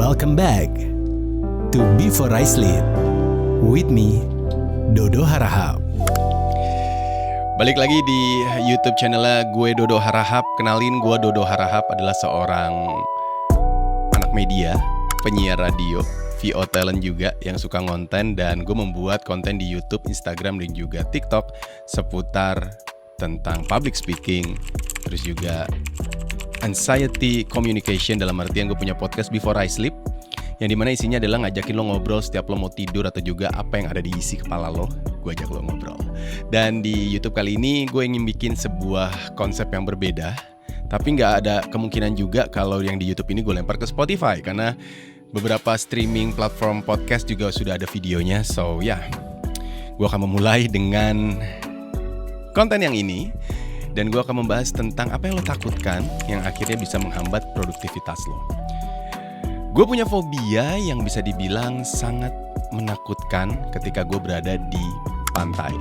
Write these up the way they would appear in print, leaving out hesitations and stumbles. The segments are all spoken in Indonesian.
Welcome back to Before I Sleep with me, Dodo Harahap. Balik lagi di YouTube channelnya gue Dodo Harahap. Kenalin, gue Dodo Harahap adalah seorang anak media, penyiar radio, VO talent juga yang suka ngonten. Dan gue membuat konten di YouTube, Instagram, dan juga TikTok seputar tentang public speaking, terus juga anxiety communication. Dalam artian gue punya podcast Before I Sleep, yang dimana isinya adalah ngajakin lo ngobrol setiap lo mau tidur, atau juga apa yang ada di isi kepala lo, gue ajak lo ngobrol. Dan di YouTube kali ini gue ingin bikin sebuah konsep yang berbeda, tapi gak ada kemungkinan juga kalau yang di YouTube ini gue lempar ke Spotify, karena beberapa streaming platform podcast juga sudah ada videonya. So ya, gue akan memulai dengan konten yang ini, dan gue akan membahas tentang apa yang lo takutkan yang akhirnya bisa menghambat produktivitas lo. Gue punya fobia yang bisa dibilang sangat menakutkan ketika gue berada di pantai.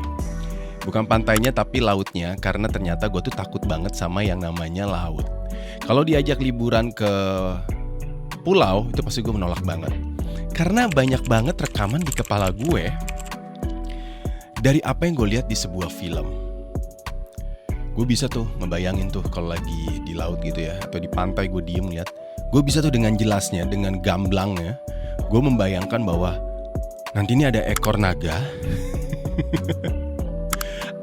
Bukan pantainya tapi lautnya, karena ternyata gue tuh takut banget sama yang namanya laut. Kalau diajak liburan ke pulau, itu pasti gue menolak banget. Karena banyak banget rekaman di kepala gue dari apa yang gue lihat di sebuah film. Gue bisa tuh ngebayangin tuh kalau lagi di laut gitu ya, atau di pantai gue diem lihat. Gue bisa tuh dengan jelasnya, dengan gamblangnya, gue membayangkan bahwa nanti ini ada ekor naga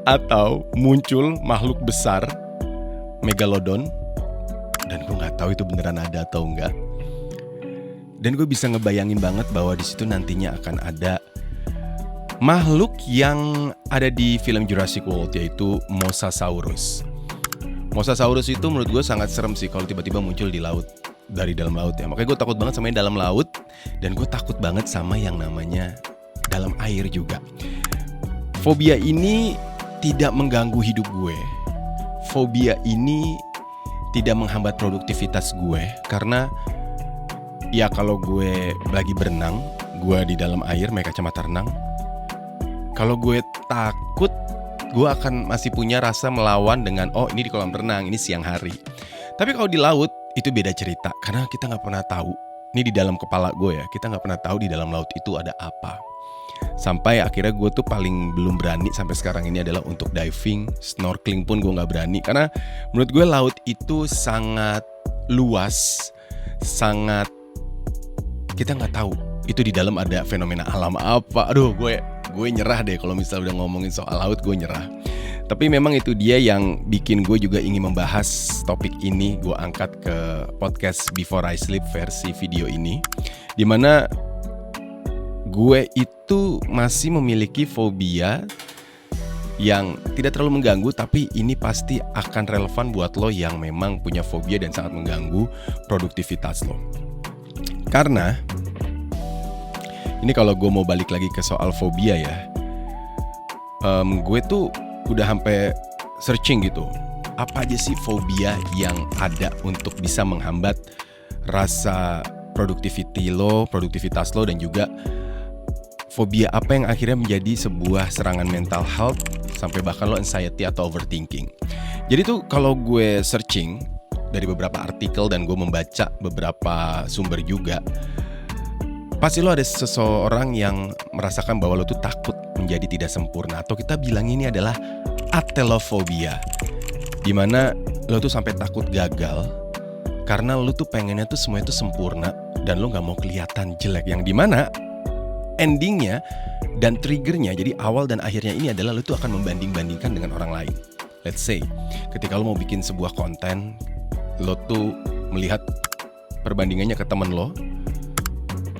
atau muncul makhluk besar megalodon, dan gue nggak tahu itu beneran ada atau enggak. Dan gue bisa ngebayangin banget bahwa di situ nantinya akan ada makhluk yang ada di film Jurassic World, yaitu Mosasaurus. Mosasaurus itu menurut gue sangat serem sih kalau tiba-tiba muncul di laut, dari dalam laut ya. Makanya gue takut banget sama yang dalam laut, dan gue takut banget sama yang namanya dalam air juga. Fobia ini tidak mengganggu hidup gue. Fobia ini tidak menghambat produktivitas gue, karena ya kalau gue lagi berenang, gue di dalam air pakai kacamata renang, kalau gue takut, gue akan masih punya rasa melawan dengan, oh ini di kolam renang, ini siang hari. Tapi kalau di laut, itu beda cerita. Karena kita gak pernah tahu, ini di dalam kepala gue ya, kita gak pernah tahu di dalam laut itu ada apa. Sampai akhirnya gue tuh paling belum berani sampai sekarang ini adalah untuk diving, snorkeling pun gue gak berani. Karena menurut gue laut itu sangat luas, sangat, kita gak tahu itu di dalam ada fenomena alam apa. Aduh, gue nyerah deh kalau misalnya udah ngomongin soal laut, gue nyerah. Tapi memang itu dia yang bikin gue juga ingin membahas topik ini. Gue angkat ke podcast Before I Sleep versi video ini, dimana gue itu masih memiliki fobia yang tidak terlalu mengganggu, tapi ini pasti akan relevan buat lo yang memang punya fobia dan sangat mengganggu produktivitas lo. Karena ini kalau gue mau balik lagi ke soal fobia ya, gue tuh udah sampai searching gitu, apa aja sih fobia yang ada untuk bisa menghambat rasa produktivitas lo, dan juga fobia apa yang akhirnya menjadi sebuah serangan mental health, sampai bahkan lo anxiety atau overthinking. Jadi tuh kalau gue searching dari beberapa artikel dan gue membaca beberapa sumber juga, pasti lo ada seseorang yang merasakan bahwa lo tuh takut menjadi tidak sempurna, atau kita bilang ini adalah atelofobia, dimana lo tuh sampai takut gagal karena lo tuh pengennya tuh semuanya tuh sempurna, dan lo gak mau kelihatan jelek. Yang dimana endingnya dan triggernya, jadi awal dan akhirnya ini adalah lo tuh akan membanding-bandingkan dengan orang lain. Let's say ketika lo mau bikin sebuah konten, lo tuh melihat perbandingannya ke temen lo,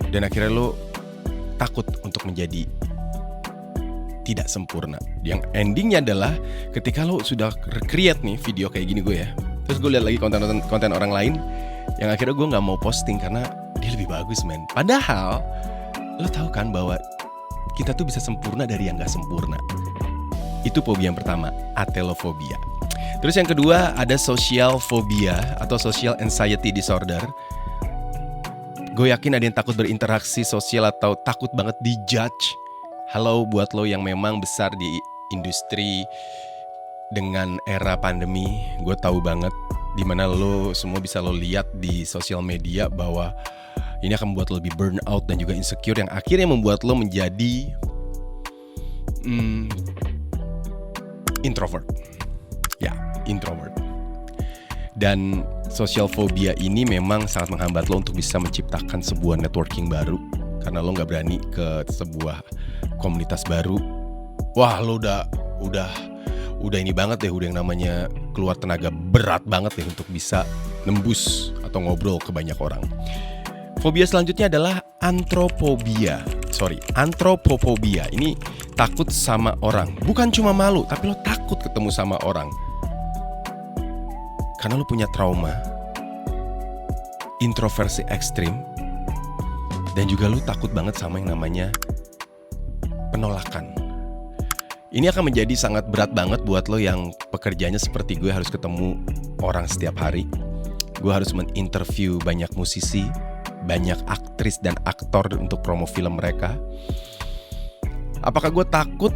dan akhirnya lo takut untuk menjadi tidak sempurna. Yang endingnya adalah ketika lo sudah create nih video kayak gini gue ya, terus gue lihat lagi konten orang lain, yang akhirnya gue gak mau posting karena dia lebih bagus men. Padahal lo tahu kan bahwa kita tuh bisa sempurna dari yang gak sempurna. Itu fobia yang pertama, atelofobia. Terus yang kedua ada social phobia atau social anxiety disorder. Gue yakin ada yang takut berinteraksi sosial atau takut banget dijudge. Halo buat lo yang memang besar di industri dengan era pandemi, gue tahu banget dimana lo semua bisa lo lihat di sosial media bahwa Ini akan membuat lo lebih burnout dan juga insecure, yang akhirnya membuat lo menjadi introvert. Ya, introvert. Dan social phobia ini memang sangat menghambat lo untuk bisa menciptakan sebuah networking baru, karena lo nggak berani ke sebuah komunitas baru. Wah, lo udah ini banget deh, udah yang namanya keluar tenaga berat banget deh untuk bisa nembus atau ngobrol ke banyak orang. Fobia selanjutnya adalah antrophobia. Ini takut sama orang. Bukan cuma malu, tapi lo takut ketemu sama orang. Karena lo punya trauma, introversi ekstrim, dan juga lo takut banget sama yang namanya penolakan. Ini akan menjadi sangat berat banget buat lo yang pekerjaannya seperti gue, harus ketemu orang setiap hari. Gue harus menginterview banyak musisi, banyak aktris dan aktor untuk promo film mereka. Apakah gue takut?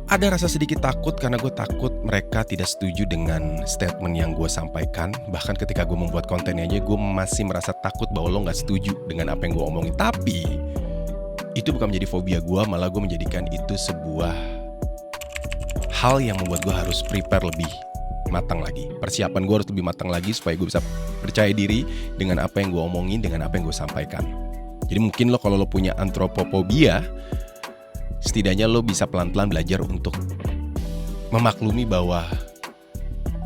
Ada rasa sedikit takut, karena gue takut mereka tidak setuju dengan statement yang gue sampaikan. Bahkan ketika gue membuat kontennya aja, gue masih merasa takut bahwa lo gak setuju dengan apa yang gue omongin. Tapi itu bukan menjadi fobia gue, malah gue menjadikan itu sebuah hal yang membuat gue harus prepare lebih matang lagi. Persiapan gue harus lebih matang lagi supaya gue bisa percaya diri dengan apa yang gue omongin, dengan apa yang gue sampaikan. Jadi mungkin lo kalau lo punya antrophobia, setidaknya lo bisa pelan-pelan belajar untuk memaklumi bahwa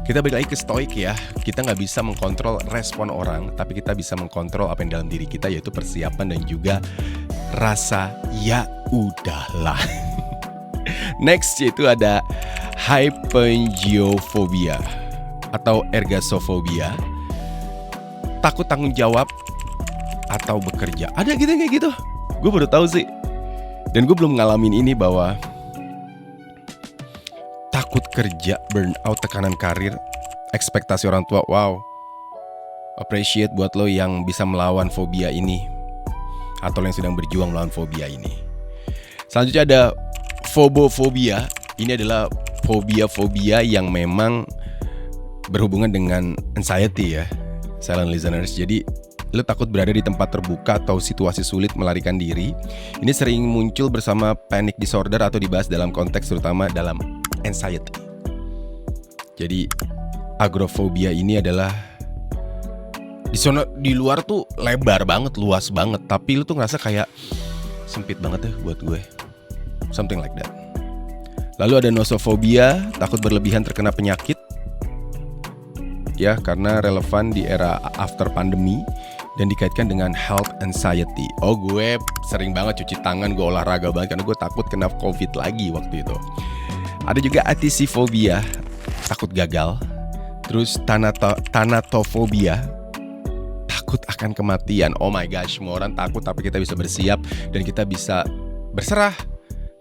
kita balik lagi ke stoik ya. Kita gak bisa mengkontrol respon orang, tapi kita bisa mengkontrol apa yang dalam diri kita, yaitu persiapan dan juga rasa ya udahlah. Next yaitu ada hypengiophobia atau ergasophobia. Takut tanggung jawab atau bekerja. Ada gitu kayak gitu. Gue baru tahu sih. Dan gue belum ngalamin ini, bahwa takut kerja, burnout, tekanan karir, ekspektasi orang tua. Wow, appreciate buat lo yang bisa melawan fobia ini, atau yang sedang berjuang melawan fobia ini. Selanjutnya ada phobofobia. Ini adalah fobia-fobia yang memang berhubungan dengan anxiety ya, silent listeners. Jadi lo takut berada di tempat terbuka atau situasi sulit, melarikan diri. Ini sering muncul bersama panic disorder atau dibahas dalam konteks terutama dalam anxiety. Jadi agoraphobia ini adalah di luar tuh lebar banget, luas banget, tapi lu tuh ngerasa kayak sempit banget deh buat gue. Something like that. Lalu ada nosophobia, takut berlebihan terkena penyakit. Ya, karena relevan di era after pandemi dan dikaitkan dengan health anxiety. Oh, gue sering banget cuci tangan, gue olahraga banget karena gue takut kena COVID lagi waktu itu. Ada juga atisiphobia, takut gagal. Terus thanatophobia, takut akan kematian. Oh my gosh, semua orang takut, tapi kita bisa bersiap dan kita bisa berserah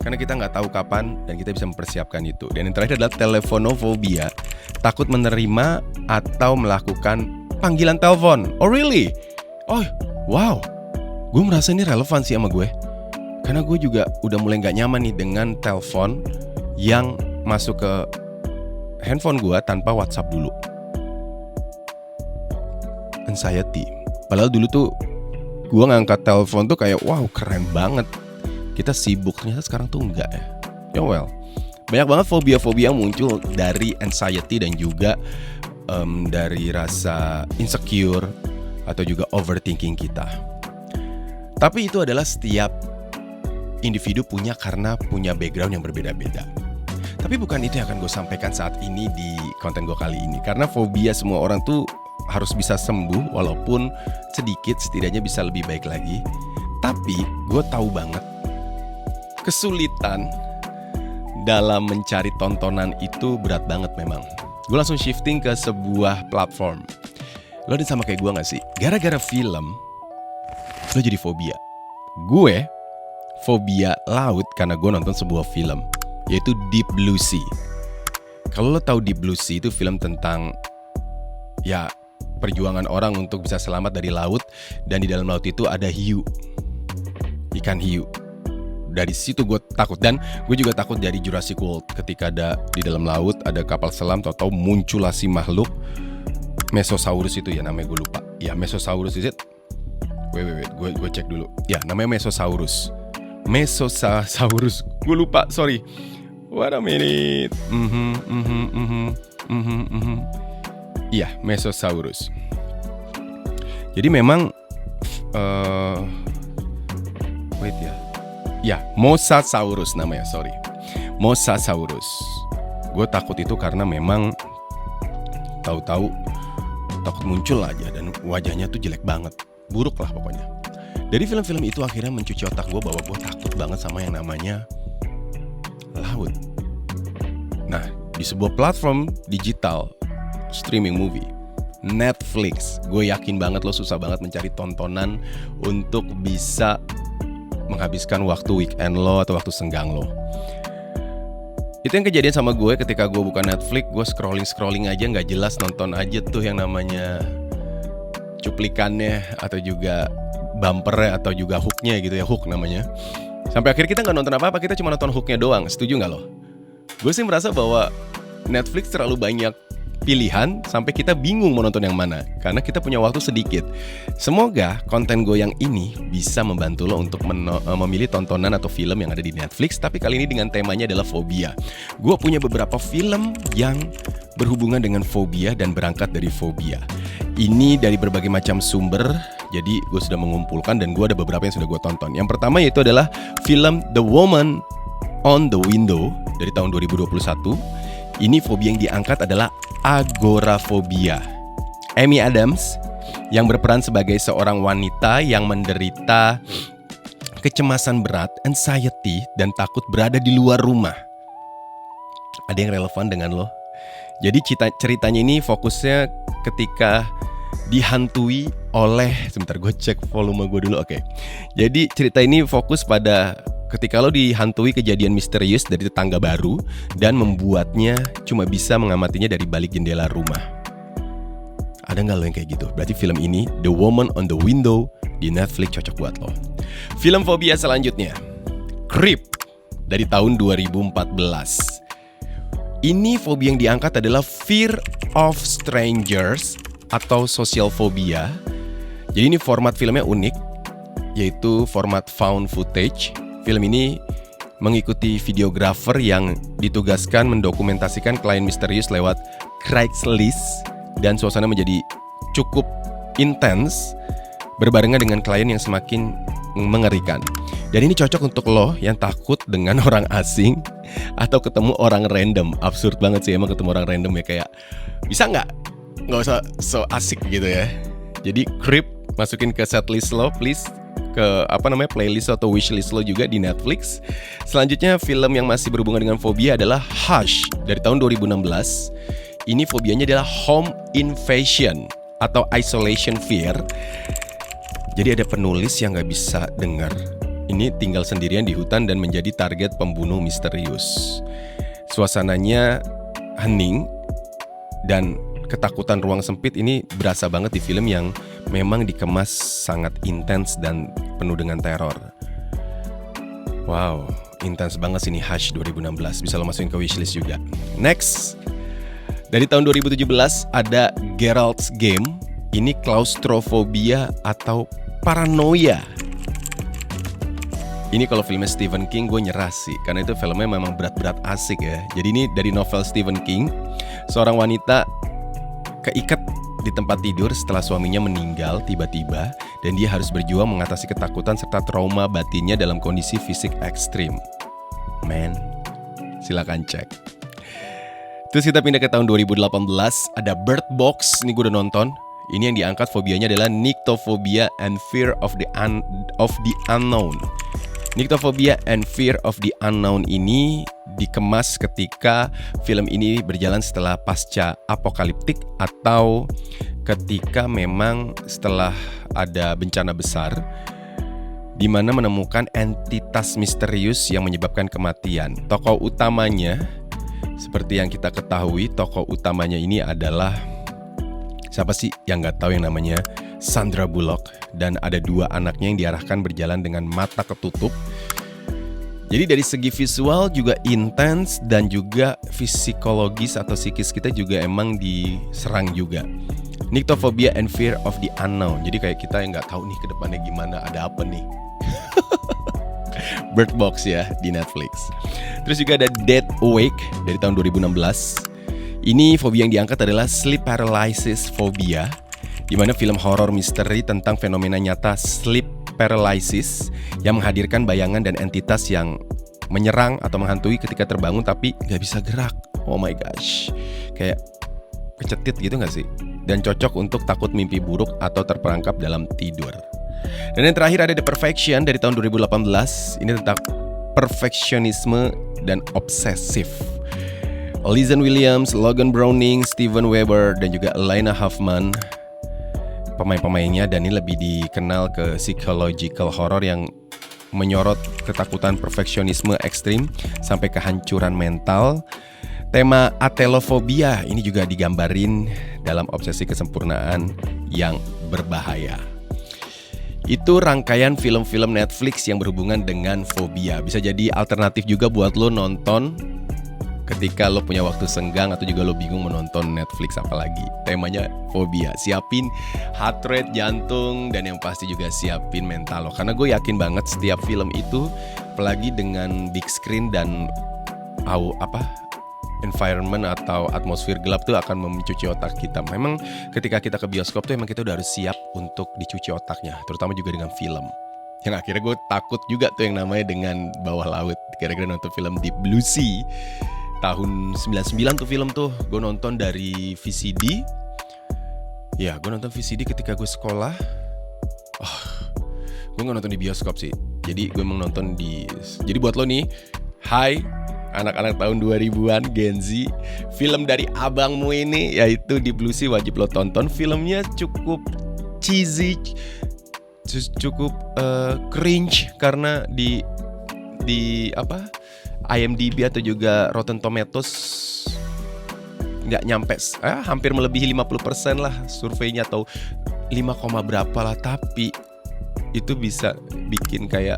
karena kita nggak tahu kapan dan kita bisa mempersiapkan itu. Dan yang terakhir adalah telefonophobia, takut menerima atau melakukan panggilan telepon. Oh really? Oh wow, gue merasa ini relevan sih sama gue, karena gue juga udah mulai gak nyaman nih dengan telepon yang masuk ke handphone gue tanpa WhatsApp dulu. Anxiety. Padahal dulu tuh gue ngangkat telepon tuh kayak wow keren banget, kita sibuk. Ternyata sekarang tuh enggak ya. Ya well, banyak banget fobia-fobia yang muncul dari anxiety dan juga dari rasa insecure atau juga overthinking kita. Tapi itu adalah setiap individu punya, karena punya background yang berbeda-beda. Tapi bukan itu yang akan gue sampaikan saat ini di konten gue kali ini. Karena fobia semua orang tuh harus bisa sembuh, walaupun sedikit, setidaknya bisa lebih baik lagi. Tapi gue tahu banget kesulitan dalam mencari tontonan itu berat banget memang. Gue langsung shifting ke sebuah platform. Lo ada sama kayak gue gak sih? Gara-gara film lo jadi fobia. Gue fobia laut karena gue nonton sebuah film, yaitu Deep Blue Sea. Kalau lo tahu Deep Blue Sea, itu film tentang ya perjuangan orang untuk bisa selamat dari laut. Dan di dalam laut itu ada hiu, ikan hiu. Dari situ gue takut. Dan gue juga takut dari Jurassic World, ketika ada di dalam laut ada kapal selam, tahu-tahu muncul si makhluk Mesosaurus itu ya, namanya gue lupa. Ya Mesosaurus is it? Wait, gue cek dulu. Ya, namanya Mesosaurus. Gue lupa, sorry. What a minute. Iya, Mesosaurus. Jadi memang wait ya. Ya, Mosasaurus namanya, sorry. Mosasaurus. Gue takut itu karena memang tahu-tahu takut muncul aja dan wajahnya tuh jelek banget. Buruk lah pokoknya. Dari film-film itu akhirnya mencuci otak gue bahwa gue takut banget sama yang namanya laut. Nah, di sebuah platform digital streaming movie, Netflix, gue yakin banget lo susah banget mencari tontonan untuk bisa menghabiskan waktu weekend lo atau waktu senggang lo. Itu yang kejadian sama gue ketika gue buka Netflix. Gue scrolling aja gak jelas, nonton aja tuh yang namanya cuplikannya atau juga bumpernya atau juga hooknya gitu ya, hook namanya. Sampai akhirnya kita gak nonton apa-apa, kita cuma nonton hooknya doang. Setuju gak lo? Gue sih merasa bahwa Netflix terlalu banyak pilihan sampai kita bingung mau nonton yang mana karena kita punya waktu sedikit. Semoga konten gue yang ini bisa membantu lo untuk memilih tontonan atau film yang ada di Netflix. Tapi kali ini dengan temanya adalah fobia. Gue punya beberapa film yang berhubungan dengan fobia dan berangkat dari fobia. Ini dari berbagai macam sumber. Jadi gue sudah mengumpulkan dan gue ada beberapa yang sudah gue tonton. Yang pertama yaitu adalah film The Woman on the Window dari tahun 2021. Ini fobia yang diangkat adalah agorafobia. Amy Adams yang berperan sebagai seorang wanita yang menderita kecemasan berat, anxiety, dan takut berada di luar rumah. Ada yang relevan dengan lo? Jadi ceritanya ini fokusnya ketika dihantui oleh, sebentar gue cek volume gue dulu, oke. Jadi cerita ini fokus pada ketika lo dihantui kejadian misterius dari tetangga baru dan membuatnya cuma bisa mengamatinya dari balik jendela rumah. Ada gak lo yang kayak gitu? Berarti film ini, The Woman on the Window, di Netflix cocok buat lo. Film fobia selanjutnya, Creep, dari tahun 2014. Ini fobia yang diangkat adalah fear of strangers atau social phobia. Jadi ini format filmnya unik, yaitu format found footage. Film ini mengikuti videografer yang ditugaskan mendokumentasikan klien misterius lewat Craigslist dan suasana menjadi cukup intens berbarengan dengan klien yang semakin mengerikan. Dan ini cocok untuk lo yang takut dengan orang asing atau ketemu orang random. Absurd banget sih emang ketemu orang random ya, kayak bisa nggak usah so asik gitu ya. Jadi Creep masukin ke setlist lo please, ke playlist atau wishlist lo juga di Netflix. Selanjutnya film yang masih berhubungan dengan fobia adalah Hush dari tahun 2016. Ini fobianya adalah home invasion atau isolation fear. Jadi ada penulis yang gak bisa dengar. Ini tinggal sendirian di hutan dan menjadi target pembunuh misterius. Suasananya hening dan ketakutan ruang sempit ini berasa banget di film yang memang dikemas sangat intens dan penuh dengan teror. Wow, intens banget sih ini Hush 2016. Bisa lo masukin ke wishlist juga. Next, dari tahun 2017 ada Geralt's Game. Ini klaustrofobia atau paranoia. Ini kalau filmnya Stephen King gue nyerah sih, karena itu filmnya memang berat-berat asik ya. Jadi ini dari novel Stephen King. Seorang wanita keikat di tempat tidur setelah suaminya meninggal tiba-tiba, dan dia harus berjuang mengatasi ketakutan serta trauma batinnya dalam kondisi fisik ekstrim. Man, silakan cek. Terus kita pindah ke tahun 2018, ada Bird Box. Ini gue udah nonton. Ini yang diangkat fobianya adalah nyctophobia and fear of the unknown. Nyctophobia and fear of the unknown ini dikemas ketika film ini berjalan setelah pasca apokaliptik atau ketika memang setelah ada bencana besar di mana menemukan entitas misterius yang menyebabkan kematian. Tokoh utamanya, seperti yang kita ketahui, tokoh utamanya ini adalah siapa sih yang nggak tahu yang namanya Sandra Bullock, dan ada dua anaknya yang diarahkan berjalan dengan mata ketutup. Jadi dari segi visual juga intens dan juga psikologis atau psikis kita juga emang diserang juga. Nyctophobia and Fear of the Unknown. Jadi kayak kita yang nggak tahu nih ke depannya gimana, ada apa nih. Bird Box ya di Netflix. Terus juga ada Dead Awake dari tahun 2016. Ini fobia yang diangkat adalah sleep paralysis phobia, di mana film horor misteri tentang fenomena nyata sleep paralysis yang menghadirkan bayangan dan entitas yang menyerang atau menghantui ketika terbangun tapi nggak bisa gerak. Oh my gosh, kayak kecetit gitu nggak sih? Dan cocok untuk takut mimpi buruk atau terperangkap dalam tidur. Dan yang terakhir ada The Perfection dari tahun 2018. Ini tentang perfeksionisme dan obsesif. Lizen Williams, Logan Browning, Steven Weber, dan juga Elena Huffman pemain-pemainnya, dan ini lebih dikenal ke psychological horror yang menyorot ketakutan perfeksionisme ekstrim sampai kehancuran mental. Tema atelofobia ini juga digambarin dalam obsesi kesempurnaan yang berbahaya. Itu rangkaian film-film Netflix yang berhubungan dengan fobia. Bisa jadi alternatif juga buat lo nonton ketika lo punya waktu senggang atau juga lo bingung menonton Netflix apalagi. Temanya fobia. Siapin heart rate, jantung, dan yang pasti juga siapin mental lo. Karena gue yakin banget setiap film itu, apalagi dengan big screen dan environment atau atmosfer gelap tuh akan mencuci otak kita. Memang ketika kita ke bioskop tuh emang kita udah harus siap untuk dicuci otaknya, terutama juga dengan film. Yang akhirnya gue takut juga tuh yang namanya dengan Bawah Laut. Kira-kira nonton film Deep Blue Sea tahun 99 tuh film tuh. Gue nonton dari VCD. Ya, gue nonton VCD ketika gue sekolah. Gue gak nonton di bioskop sih. Jadi gue emang nonton di... Jadi buat lo nih, hai anak-anak tahun 2000-an Gen Z, film dari abangmu ini yaitu Deep Blue Sea wajib lo tonton. Filmnya cukup cheesy, cukup cringe karena di IMDb atau juga Rotten Tomatoes nggak nyampe, hampir melebihi 50% lah surveinya, atau 5, berapa lah, tapi itu bisa bikin kayak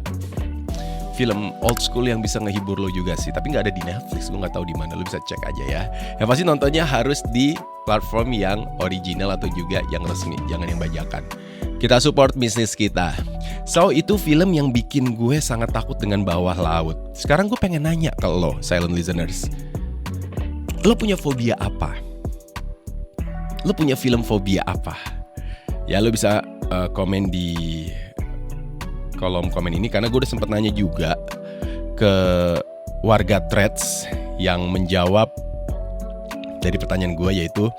film old school yang bisa ngehibur lo juga sih. Tapi nggak ada di Netflix, gue nggak tahu di mana, lo bisa cek aja ya. Yang pasti nontonnya harus di platform yang original atau juga yang resmi, jangan yang bajakan. Kita support bisnis kita. So, itu film yang bikin gue sangat takut dengan Bawah Laut. Sekarang gue pengen nanya ke lo, silent listeners. Lo punya fobia apa? Lo punya film fobia apa? Ya, lo bisa komen di kolom komen ini, karena gue udah sempet nanya juga ke warga Threads yang menjawab dari pertanyaan gue, yaitu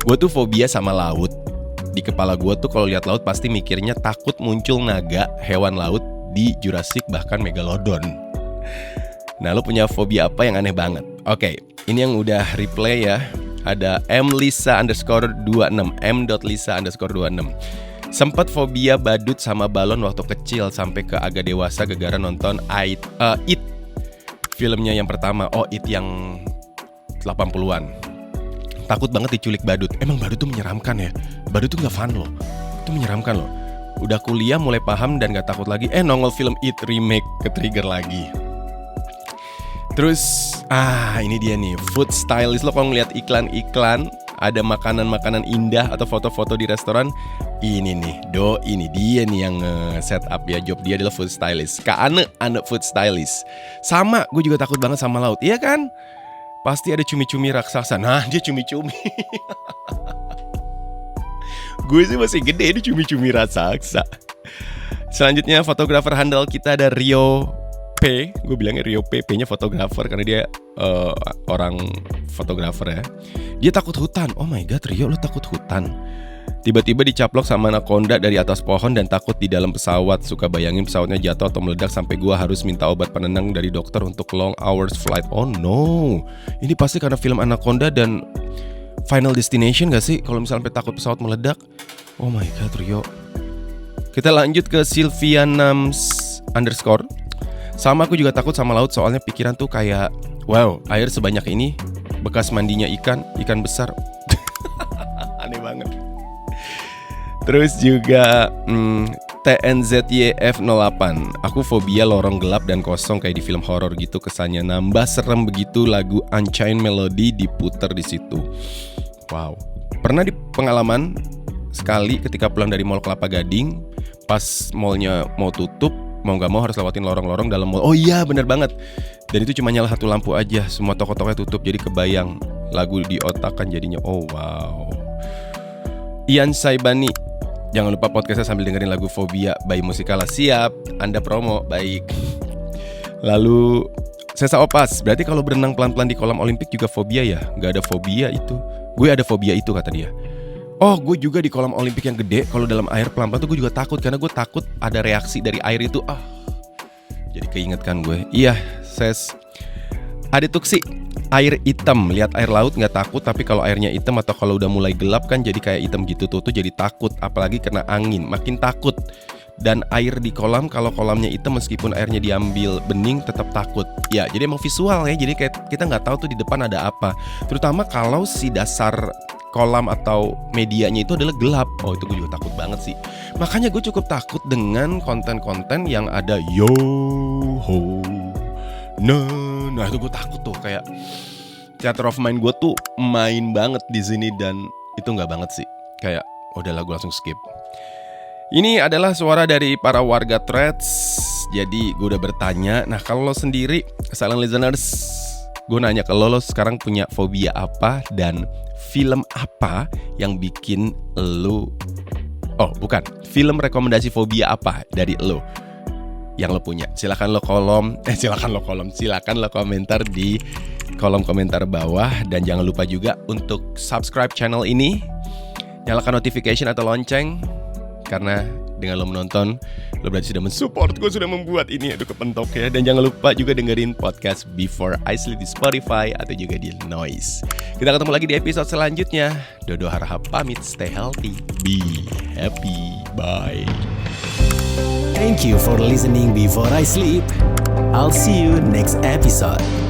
gue tuh fobia sama laut. Di kepala gue tuh kalau lihat laut pasti mikirnya takut muncul naga, hewan laut di Jurassic, bahkan Megalodon. Nah, lo punya fobia apa yang aneh banget? Oke, ini yang udah replay ya. Ada m.lisa_26. Sempat fobia badut sama balon waktu kecil, sampai ke agak dewasa gara-gara nonton It. Filmnya yang pertama, It yang 80-an. Takut banget diculik badut. Emang badut tuh menyeramkan ya? Badut tuh gak fun loh. Itu menyeramkan loh. Udah kuliah mulai paham dan gak takut lagi. Nongol film It remake, ke-trigger lagi. Terus, ini dia nih, food stylist. Lo kalau ngeliat iklan-iklan ada makanan-makanan indah atau foto-foto di restoran, ini nih, ini dia nih yang set up ya. Job dia adalah food stylist. Kak Ane food stylist. Sama, gue juga takut banget sama laut. Iya kan? Pasti ada cumi-cumi raksasa. Nah, dia cumi-cumi. Gue sih masih gede, dia cumi-cumi raksasa. Selanjutnya fotografer handal kita ada Rio P. Gue bilangnya Rio P, P-nya fotografer karena dia orang fotografer ya. Dia takut hutan. Oh my god, Rio, lo takut hutan? Tiba-tiba dicaplok sama anaconda dari atas pohon dan takut di dalam pesawat. Suka bayangin pesawatnya jatuh atau meledak sampai gue harus minta obat penenang dari dokter untuk long hours flight. Oh no, ini pasti karena film Anaconda dan Final Destination gak sih? Kalau misalnya sampai takut pesawat meledak. Oh my god, Rio. Kita lanjut ke Sylvianams_. Sama, aku juga takut sama laut, soalnya pikiran tuh kayak, wow, air sebanyak ini, bekas mandinya ikan besar. Aneh banget. Terus juga TNZYF08. Aku fobia lorong gelap dan kosong kayak di film horor gitu, kesannya nambah serem begitu lagu Unchained Melody diputer di situ. Wow. Pernah di pengalaman sekali ketika pulang dari Mall Kelapa Gading, pas mallnya mau tutup, mau gak mau harus lewatin lorong-lorong dalam mall. Oh iya bener banget. Dan itu cuma nyala satu lampu aja, semua toko-tokonya tutup. Jadi kebayang lagu di otak kan jadinya. Oh wow. Ian Saibani, jangan lupa podcastnya sambil dengerin lagu Fobia by Musikala. Siap, Anda promo, baik. Lalu Sesa Opas, berarti kalau berenang pelan-pelan di kolam Olimpik juga fobia ya? Gak ada fobia itu. Gue ada fobia itu kata dia. Oh, gue juga di kolam Olimpik yang gede, kalau dalam air pelan-pelan tuh gue juga takut. Karena gue takut ada reaksi dari air itu. Jadi keingetkan gue. Iya, Ses. Adit Tuksi, air hitam. Lihat air laut gak takut, tapi kalau airnya hitam atau kalau udah mulai gelap kan jadi kayak hitam gitu tuh jadi takut. Apalagi kena angin, makin takut. Dan air di kolam, kalau kolamnya hitam meskipun airnya diambil bening tetap takut. Ya, jadi emang visual ya. Jadi kayak kita nggak tahu tuh di depan ada apa. Terutama kalau si dasar kolam atau medianya itu adalah gelap. Oh, itu gue juga takut banget sih. Makanya gue cukup takut dengan konten-konten yang ada yo ho. Nah itu gue takut tuh, kayak theater of mind gue tuh main banget di sini dan itu nggak banget sih. Kayak udahlah gue langsung skip. Ini adalah suara dari para warga Threads. Jadi gue udah bertanya. Nah kalau lo sendiri, silent listeners, gue nanya ke lo sekarang punya fobia apa dan film apa yang bikin lo... Oh bukan, film rekomendasi fobia apa dari lo yang lo punya? Silakan lo komentar di kolom komentar bawah. Dan jangan lupa juga untuk subscribe channel ini, nyalakan notification atau lonceng. Karena dengan lo menonton, lo berarti sudah mensupport gue sudah membuat ini. Aduh kepentok ya. Dan jangan lupa juga dengerin podcast Before I Sleep di Spotify atau juga di Noise. Kita ketemu lagi di episode selanjutnya. Dodo Harahap pamit, stay healthy, be happy, bye. Thank you for listening Before I Sleep. I'll see you next episode.